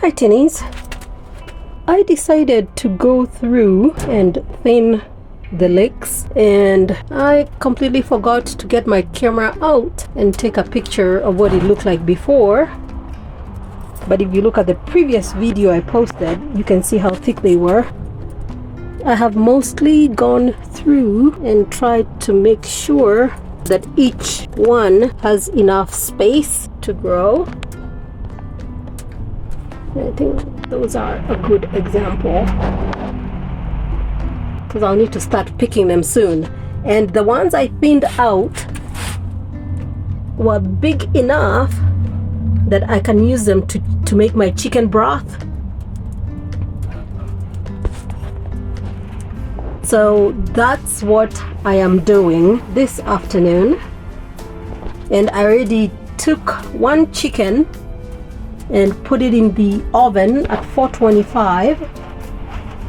Hi tinnies. I decided to go through and thin the leeks, and I completely forgot to get my camera out and take a picture of what it looked like before. But if you look at the previous video I posted, you can see how thick they were. I have mostly gone through and tried to make sure that each one has enough space to grow. I think those are a good example, because I'll need to start picking them soon. And the ones I thinned out were big enough that I can use them to make my chicken broth. So that's what I am doing this afternoon. And I already took one chicken and put it in the oven at 425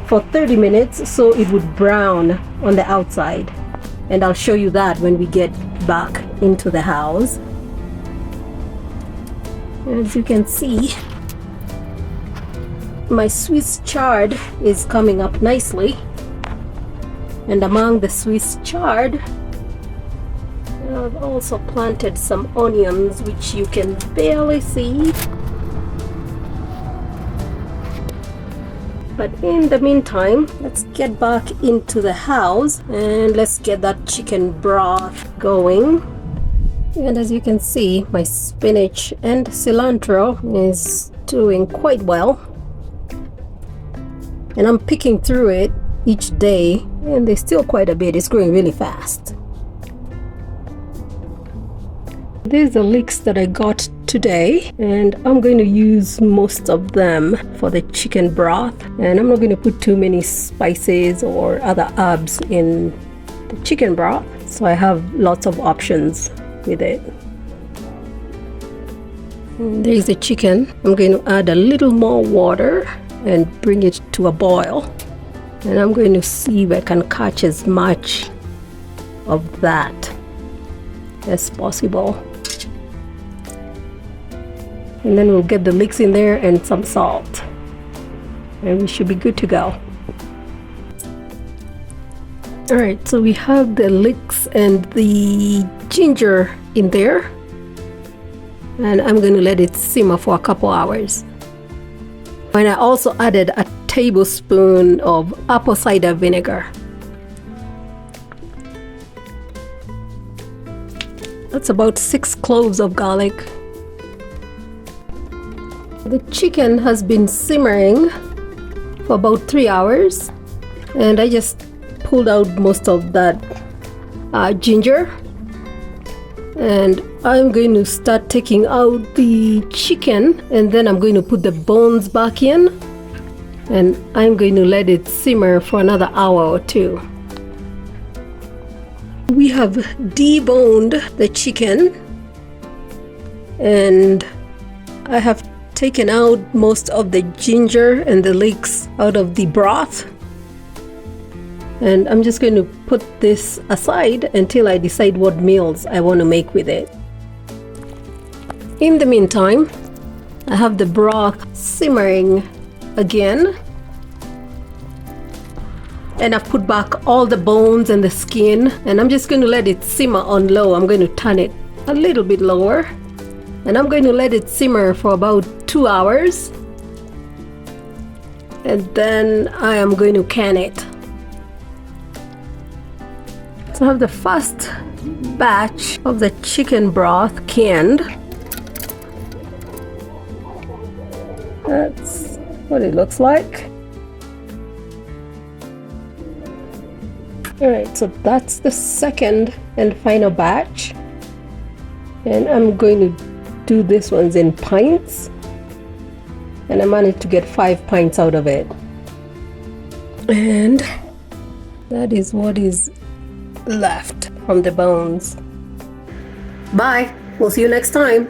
for 30 minutes so it would brown on the outside. And I'll show you that when we get back into the house. As you can see, my Swiss chard is coming up nicely. And among the Swiss chard, I've also planted some onions, which you can barely see. But in the meantime, let's get back into the house and let's get that chicken broth going. And as you can see, my spinach and cilantro is doing quite well. And I'm picking through it each day, and there's still quite a bit. It's growing really fast. These are the leeks that I got today, and I'm going to use most of them for the chicken broth. And I'm not going to put too many spices or other herbs in the chicken broth, so I have lots of options with it. And there's the chicken. I'm going to add a little more water and bring it to a boil. And I'm going to see if I can catch as much of that as possible. And then we'll get the leeks in there and some salt. And we should be good to go. Alright, so we have the leeks and the ginger in there. And I'm going to let it simmer for a couple hours. And I also added a tablespoon of apple cider vinegar. That's about 6 cloves of garlic. The chicken has been simmering for about 3 hours, and I just pulled out most of that ginger, and I'm going to start taking out the chicken, and then I'm going to put the bones back in, and I'm going to let it simmer for another hour or two. We have deboned the chicken, and I have taken out most of the ginger and the leeks out of the broth. And I'm just going to put this aside until I decide what meals I want to make with it. In the meantime, I have the broth simmering again. And I've put back all the bones and the skin, and I'm just going to let it simmer on low. I'm going to turn it a little bit lower, and I'm going to let it simmer for about 2 hours, and then I am going to can it. So I have the first batch of the chicken broth canned. That's what it looks like. Alright, so that's the second and final batch, and I'm going to do this one's in pints, and I managed to get 5 pints out of it. And that is what is left from the bones. Bye, we'll see you next time.